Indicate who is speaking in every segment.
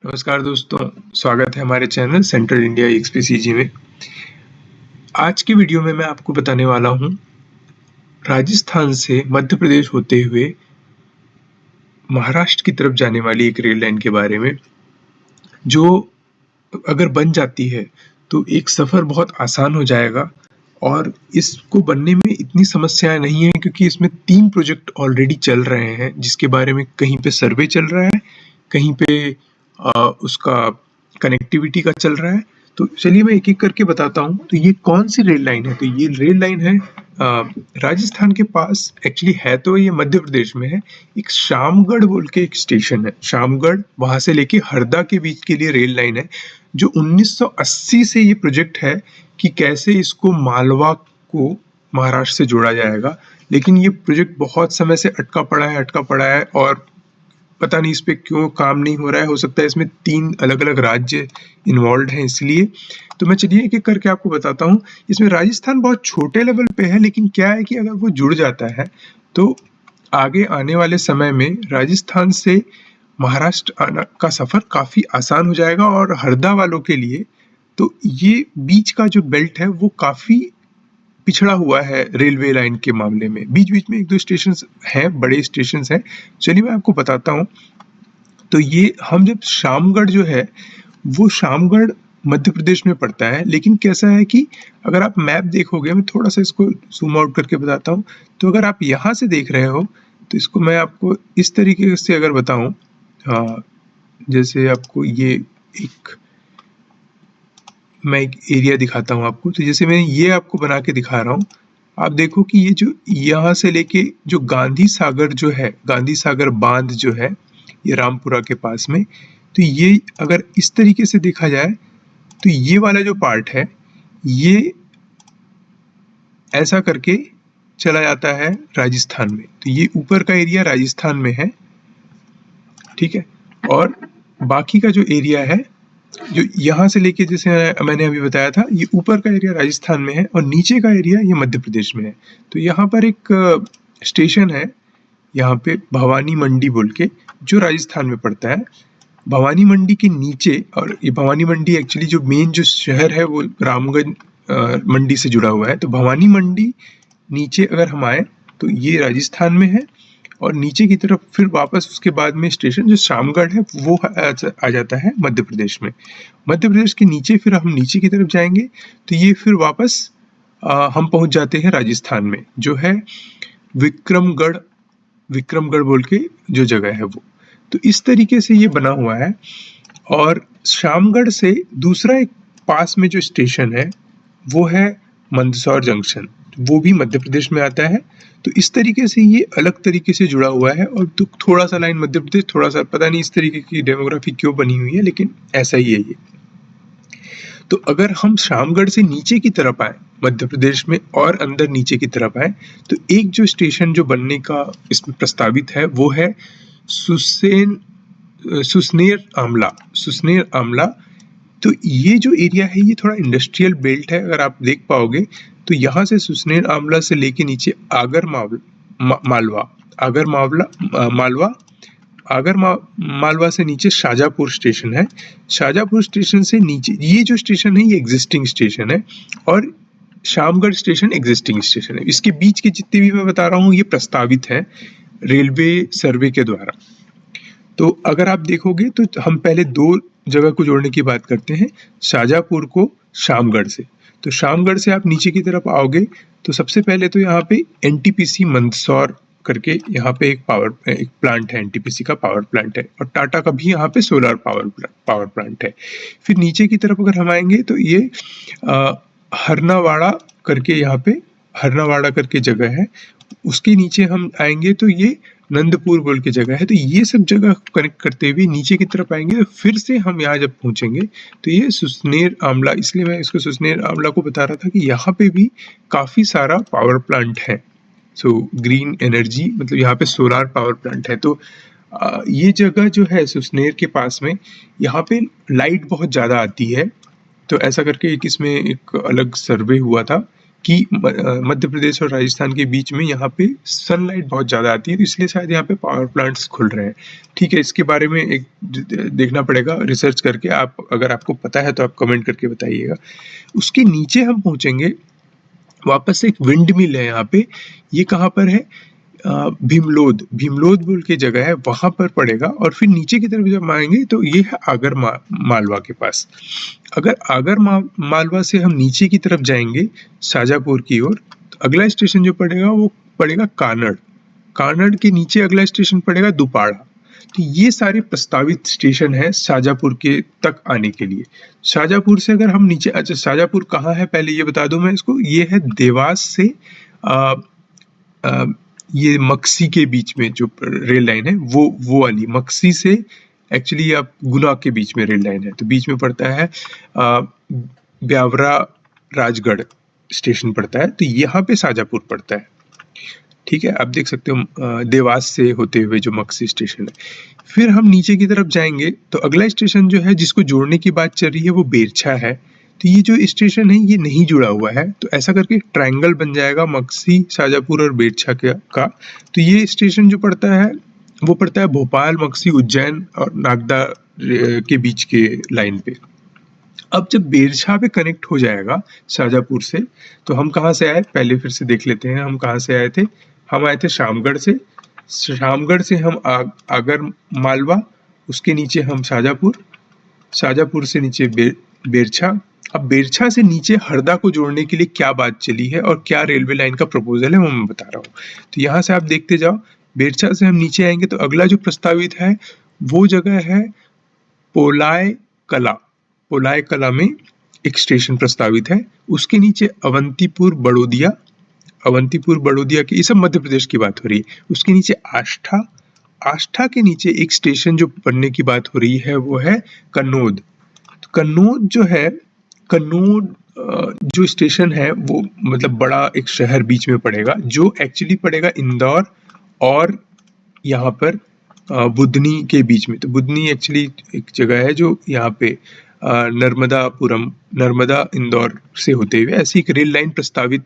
Speaker 1: नमस्कार दोस्तों, स्वागत है हमारे चैनल सेंट्रल इंडिया एक्सपीसीजी में। आज की वीडियो में मैं आपको बताने वाला हूँ राजस्थान से मध्य प्रदेश होते हुए महाराष्ट्र की तरफ जाने वाली एक रेल लाइन के बारे में, जो अगर बन जाती है तो एक सफ़र बहुत आसान हो जाएगा। और इसको बनने में इतनी समस्याएं नहीं है क्योंकि इसमें 3 प्रोजेक्ट ऑलरेडी चल रहे हैं, जिसके बारे में कहीं पे सर्वे चल रहा है, कहीं पे उसका कनेक्टिविटी का चल रहा है। तो चलिए मैं एक एक करके बताता हूँ। तो ये कौन सी रेल लाइन है? तो ये रेल लाइन है राजस्थान के पास, एक्चुअली है तो ये मध्य प्रदेश में है। एक शामगढ़ बोल के एक स्टेशन है, शामगढ़, वहां से लेके हरदा के बीच के लिए रेल लाइन है, जो 1980 से ये प्रोजेक्ट है कि कैसे इसको मालवा को महाराष्ट्र से जोड़ा जाएगा। लेकिन ये प्रोजेक्ट बहुत समय से अटका पड़ा है और पता नहीं इस पे क्यों काम नहीं हो रहा है। हो सकता है इसमें 3 अलग अलग राज्य इन्वॉल्व हैं इसलिए। तो मैं चलिए एक एक करके आपको बताता हूँ। इसमें राजस्थान बहुत छोटे लेवल पे है, लेकिन क्या है कि अगर वो जुड़ जाता है तो आगे आने वाले समय में राजस्थान से महाराष्ट्र आना का सफ़र काफ़ी आसान हो जाएगा। और हरदा वालों के लिए तो ये बीच का जो बेल्ट है वो काफ़ी पिछड़ा हुआ है रेलवे लाइन के मामले में। बीच बीच में 1-2 स्टेशन हैं, बड़े स्टेशन हैं। चलिए मैं आपको बताता हूँ। तो ये हम जब शामगढ़ जो है वो शामगढ़ मध्य प्रदेश में पड़ता है, लेकिन कैसा है कि अगर आप मैप देखोगे, मैं थोड़ा सा इसको जूम आउट करके बताता हूँ। तो अगर आप यहाँ से देख रहे हो तो इसको मैं आपको इस तरीके से अगर बताऊँ, जैसे आपको ये मैं एक एरिया दिखाता हूँ आपको। तो जैसे मैं ये आपको बना के दिखा रहा हूँ, आप देखो कि ये जो यहाँ से लेके जो गांधी सागर जो है, गांधी सागर बांध जो है ये रामपुरा के पास में, तो ये अगर इस तरीके से देखा जाए तो ये वाला जो पार्ट है ये ऐसा करके चला जाता है राजस्थान में। तो ये ऊपर का एरिया राजस्थान में है, ठीक है। और बाकी का जो एरिया है, जो यहाँ से लेके, जैसे मैंने अभी बताया था, ये ऊपर का एरिया राजस्थान में है और नीचे का एरिया ये मध्य प्रदेश में है। तो यहाँ पर एक स्टेशन है, यहाँ पे भवानी मंडी बोल के, जो राजस्थान में पड़ता है। भवानी मंडी के नीचे, और ये भवानी मंडी एक्चुअली जो मेन जो शहर है वो रामगंज मंडी से जुड़ा हुआ है। तो भवानी मंडी नीचे अगर हम आए तो ये राजस्थान में है, और नीचे की तरफ फिर वापस उसके बाद में स्टेशन जो शामगढ़ है वो आ जाता है मध्य प्रदेश में। मध्य प्रदेश के नीचे फिर हम नीचे की तरफ जाएंगे तो ये फिर वापस हम पहुंच जाते हैं राजस्थान में, जो है विक्रमगढ़ बोल के जो जगह है वो। तो इस तरीके से ये बना हुआ है। और शामगढ़ से दूसरा एक पास में जो स्टेशन है वो है मंदसौर जंक्शन, वो भी मध्य प्रदेश में आता है। तो इस तरीके से ये अलग तरीके से जुड़ा हुआ है। और तो थोड़ा सा लाइन मध्य प्रदेश, थोड़ा सा पता नहीं इस तरीके की डेमोग्राफी क्यों बनी हुई है, लेकिन ऐसा ही है ये। तो अगर हम शामगढ़ से नीचे की तरफ आए मध्य प्रदेश में और अंदर नीचे की तरफ आए, तो एक जो स्टेशन जो बनने का इसमें प्रस्तावित है वो है सुसनेर आमला। तो ये जो एरिया है ये थोड़ा इंडस्ट्रियल बेल्ट है। अगर आप देख पाओगे तो यहाँ से सुसनेर आमला से लेके नीचे मालवा से नीचे शाजापुर स्टेशन है। शाजापुर स्टेशन से नीचे ये जो स्टेशन है ये एग्जिस्टिंग स्टेशन है, और शामगढ़ स्टेशन एग्जिस्टिंग स्टेशन है। इसके बीच के जितने भी मैं बता रहा हूँ ये प्रस्तावित है रेलवे सर्वे के द्वारा। तो अगर आप देखोगे तो हम पहले 2 जगह को जोड़ने की बात करते हैं, शाजापुर को शामगढ़ से। तो शामगढ़ से आप नीचे की तरफ आओगे तो सबसे पहले तो यहाँ पे एनटीपीसी मंदसौर करके यहाँ पे एक प्लांट है, एनटीपीसी का पावर प्लांट है, और टाटा का भी यहाँ पे सोलर पावर प्लांट है। फिर नीचे की तरफ अगर हम आएंगे तो ये हरनावाड़ा करके जगह है। उसके नीचे हम आएंगे तो ये नंदपुर बोल के जगह है। तो ये सब जगह कनेक्ट करते हुए नीचे की तरफ आएंगे तो फिर से हम यहाँ जब पहुंचेंगे तो ये सुसनेर आमला, इसलिए मैं इसको सुसनेर आमला को बता रहा था कि यहाँ पे भी काफी सारा पावर प्लांट है। सो ग्रीन एनर्जी, मतलब यहाँ पे सोलर पावर प्लांट है। तो ये जगह जो है सुसनेर के पास में, यहाँ पे लाइट बहुत ज्यादा आती है। तो ऐसा करके इसमें एक अलग सर्वे हुआ था कि मध्य प्रदेश और राजस्थान के बीच में यहाँ पे सनलाइट बहुत ज़्यादा आती है, तो इसलिए शायद यहाँ पे पावर प्लांट्स खुल रहे हैं। ठीक है, इसके बारे में एक देखना पड़ेगा रिसर्च करके। आप अगर आपको पता है तो आप कमेंट करके बताइएगा। उसके नीचे हम पहुँचेंगे, वापस से एक विंड मिल है यहाँ पे। ये कहाँ पर है? भीमलोद बोल के जगह है, वहां पर पड़ेगा। और फिर नीचे की तरफ जब आएंगे तो ये है आगर मालवा के पास। अगर आगर मालवा से हम नीचे की तरफ जाएंगे शाजापुर की ओर, तो अगला स्टेशन जो पड़ेगा वो पड़ेगा कानड़ के नीचे अगला स्टेशन पड़ेगा दुपाड़ा। तो ये सारे प्रस्तावित स्टेशन है शाजापुर के तक आने के लिए। शाजापुर से अगर हम नीचे, अच्छा शाजापुर कहाँ है पहले ये बता दूं मैं इसको। ये है देवास से ये मक्सी के बीच में जो रेल लाइन है वो वाली, मक्सी से एक्चुअली आप गुना के बीच में रेल लाइन है, तो बीच में पड़ता है ब्यावरा राजगढ़ स्टेशन पड़ता है, तो यहाँ पे शाजापुर पड़ता है। ठीक है, आप देख सकते हो देवास से होते हुए जो मक्सी स्टेशन है। फिर हम नीचे की तरफ जाएंगे तो अगला स्टेशन जो है जिसको जोड़ने की बात चल रही है वो बेरछा है। तो ये जो स्टेशन है ये नहीं जुड़ा हुआ है, तो ऐसा करके ट्रायंगल बन जाएगा मक्सी, शाजापुर और बेरछा का। तो ये स्टेशन जो पड़ता है वो पड़ता है भोपाल, मक्सी, उज्जैन और नागदा के बीच के लाइन पे। अब जब बेरछा पे कनेक्ट हो जाएगा शाजापुर से, तो हम कहाँ से आए पहले फिर से देख लेते हैं। हम कहाँ से आए थे? हम आए थे शामगढ़ से। शामगढ़ से हम आगर मालवा, उसके नीचे हम शाजापुर से नीचे बेरछा। अब बेरछा से नीचे हरदा को जोड़ने के लिए क्या बात चली है और क्या रेलवे लाइन का प्रपोजल है वो मैं बता रहा हूँ। तो यहाँ से आप देखते जाओ, बेरछा से हम नीचे आएंगे तो अगला जो प्रस्तावित है वो जगह है पोलाय कला में एक स्टेशन प्रस्तावित है। उसके नीचे अवंतीपुर बड़ोदिया की, ये सब मध्य प्रदेश की बात हो रही है। उसके नीचे आष्ठा के नीचे एक स्टेशन जो बनने की बात हो रही है वो है कन्नौद। कन्नौद जो स्टेशन है वो मतलब बड़ा एक शहर बीच में पड़ेगा, जो एक्चुअली पड़ेगा इंदौर और यहाँ पर बुधनी के बीच में। तो बुधनी एक्चुअली एक जगह है जो यहाँ पे नर्मदा इंदौर से होते हुए ऐसी एक रेल लाइन प्रस्तावित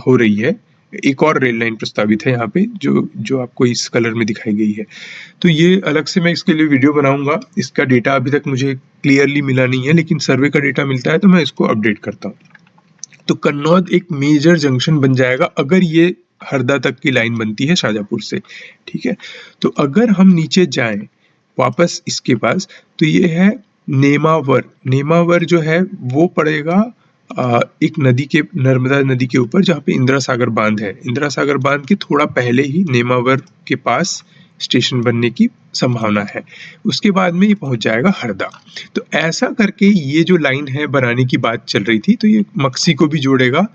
Speaker 1: हो रही है। एक और रेल लाइन प्रस्तावित है यहाँ पे जो आपको इस कलर में दिखाई गई है। तो ये अलग से मैं इसके लिए वीडियो बनाऊंगा। इसका डेटा अभी तक मुझे क्लियरली मिला नहीं है, लेकिन सर्वे का डेटा मिलता है तो मैं इसको अपडेट करता हूँ। तो कन्नौद एक मेजर जंक्शन बन जाएगा अगर ये हरदा तक की लाइन बनती है शाजापुर से। ठीक है, तो अगर हम नीचे जाएं वापस इसके पास, तो ये है नेमावर जो है वो पड़ेगा एक नर्मदा नदी के ऊपर, जहाँ पे इंदिरा सागर बांध है। इंदिरा सागर बांध के थोड़ा पहले ही नेमावर के पास स्टेशन बनने की संभावना है। उसके बाद में ये पहुंच जाएगा हरदा। तो ऐसा करके ये जो लाइन है बनाने की बात चल रही थी, तो ये मक्सी को भी जोड़ेगा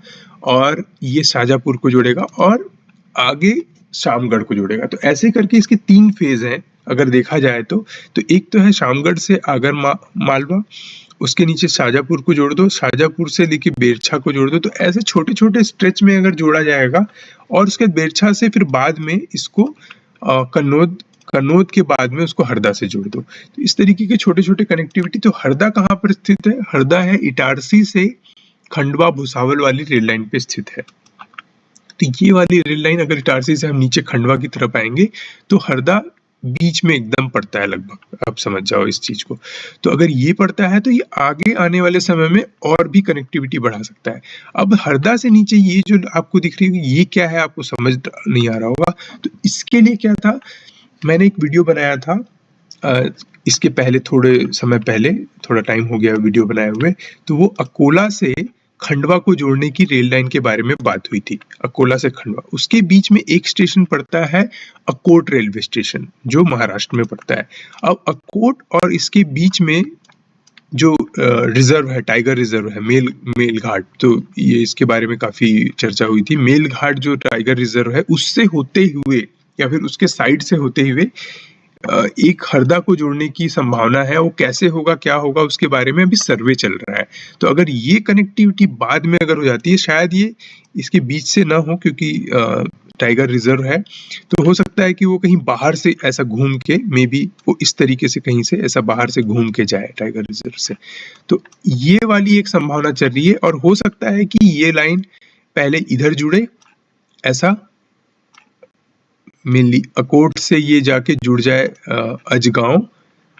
Speaker 1: और ये शाजापुर को जोड़ेगा और आगे शामगढ़ को जोड़ेगा। तो ऐसे करके इसके 3 फेज हैं अगर देखा जाए तो एक तो है शामगढ़ से आगर मालवा, उसके नीचे शाजापुर को जोड़ दो, शाजापुर से लेके बेरछा को जोड़ दो। तो ऐसे छोटे छोटे स्ट्रेच में अगर जोड़ा जाएगा और उसके बेरछा से फिर बाद में इसको कन्नौद के बाद में उसको हरदा से जोड़ दो। तो इस तरीके के छोटे छोटे कनेक्टिविटी। तो हरदा कहाँ पर स्थित है? हरदा है इटारसी से खंडवा भुसावल वाली रेल लाइन पे स्थित है। तो ये वाली रेल लाइन अगर इटारसी से हम नीचे खंडवा की तरफ आएंगे तो हरदा बीच में एकदम पड़ता है लगभग, आप समझ जाओ इस चीज को। तो अगर ये पड़ता है तो ये आगे आने वाले समय में और भी कनेक्टिविटी बढ़ा सकता है। अब हरदा से नीचे ये जो आपको दिख रही है ये क्या है, आपको समझ नहीं आ रहा होगा। तो इसके लिए क्या था, मैंने एक वीडियो बनाया था इसके पहले, थोड़े समय पहले, थोड़ा टाइम हो गया वीडियो बनाए हुए। तो वो अकोला से खंडवा को जोड़ने की रेल लाइन के बारे में बात हुई थी। अकोला से खंडवा, उसके बीच में एक स्टेशन पड़ता है अकोट रेलवे स्टेशन, जो महाराष्ट्र में पड़ता है। अब अकोट और इसके बीच में जो रिजर्व है, टाइगर रिजर्व है, मेल घाट, तो ये इसके बारे में काफी चर्चा हुई थी। मेल घाट जो टाइगर रिजर्व है उससे होते हुए या फिर उसके साइड से होते हुए एक हरदा को जोड़ने की संभावना है। वो कैसे होगा, क्या होगा, उसके बारे में अभी सर्वे चल रहा है। तो अगर ये कनेक्टिविटी बाद में अगर हो जाती है, शायद ये इसके बीच से ना हो क्योंकि टाइगर रिजर्व है, तो हो सकता है कि वो कहीं बाहर से ऐसा घूम के, मे बी वो इस तरीके से कहीं से ऐसा बाहर से घूम के जाए टाइगर रिजर्व से। तो ये वाली एक संभावना चल रही है और हो सकता है कि ये लाइन पहले इधर जुड़े, ऐसा मेनली अकोट से ये जाके जुड़ जाए अजगांव,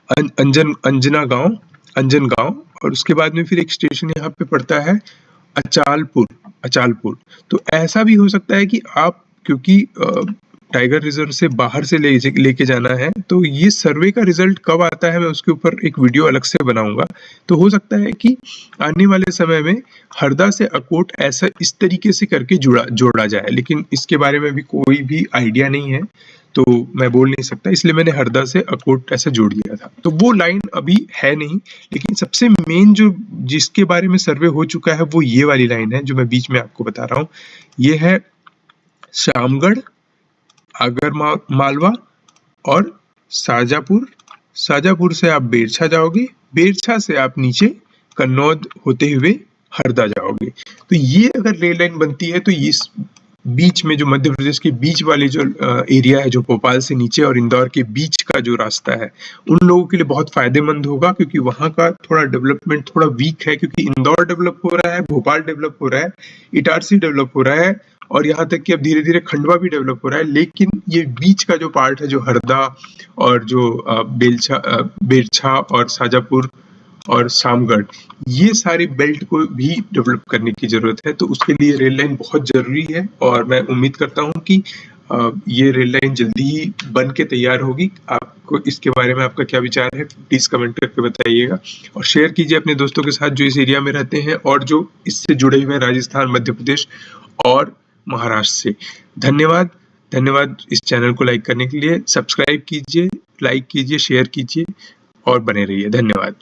Speaker 1: अंजना गांव, अंजन गांव, और उसके बाद में फिर एक स्टेशन यहाँ पे पड़ता है अचालपुर। तो ऐसा भी हो सकता है कि आप, क्योंकि टाइगर रिजर्व से बाहर से लेके जाना है, तो ये सर्वे का रिजल्ट कब आता है मैं उसके ऊपर एक वीडियो अलग से बनाऊंगा। तो हो सकता है कि आने वाले समय में हरदा से अकोट ऐसा इस तरीके से करके जोड़ा जाए, लेकिन इसके बारे में भी कोई भी आइडिया नहीं है, तो मैं बोल नहीं सकता, इसलिए मैंने हरदा से अकोट ऐसा जोड़ दिया था। तो वो लाइन अभी है नहीं, लेकिन सबसे मेन जो जिसके बारे में सर्वे हो चुका है वो ये वाली लाइन है जो मैं बीच में आपको बता रहा हूँ। ये है शामगढ़, आगर मालवा और शाजापुर से आप बेरछा जाओगे, बेरछा से आप नीचे कन्नौद होते हुए हरदा जाओगे। तो ये अगर रेल लाइन बनती है तो इस बीच में जो मध्य प्रदेश के बीच वाले जो एरिया है, जो भोपाल से नीचे और इंदौर के बीच का जो रास्ता है, उन लोगों के लिए बहुत फायदेमंद होगा, क्योंकि वहां का थोड़ा डेवलपमेंट थोड़ा वीक है, क्योंकि इंदौर डेवलप हो रहा है, भोपाल डेवलप हो रहा है, इटारसी डेवलप हो रहा है, और यहाँ तक कि अब धीरे धीरे खंडवा भी डेवलप हो रहा है। लेकिन ये बीच का जो पार्ट है, जो हरदा और जो बेरछा और शाजापुर और शामगढ़, ये सारी बेल्ट को भी डेवलप करने की जरूरत है। तो उसके लिए रेल लाइन बहुत जरूरी है, और मैं उम्मीद करता हूँ कि ये रेल लाइन जल्दी ही बन के तैयार होगी। आपको इसके बारे में आपका क्या विचार है, प्लीज कमेंट करके बताइएगा, और शेयर कीजिए अपने दोस्तों के साथ जो इस एरिया में रहते हैं और जो इससे जुड़े हुए हैं, राजस्थान, मध्य प्रदेश और महाराष्ट्र से। धन्यवाद इस चैनल को लाइक करने के लिए। सब्सक्राइब कीजिए, लाइक कीजिए, शेयर कीजिए और बने रहिए। धन्यवाद।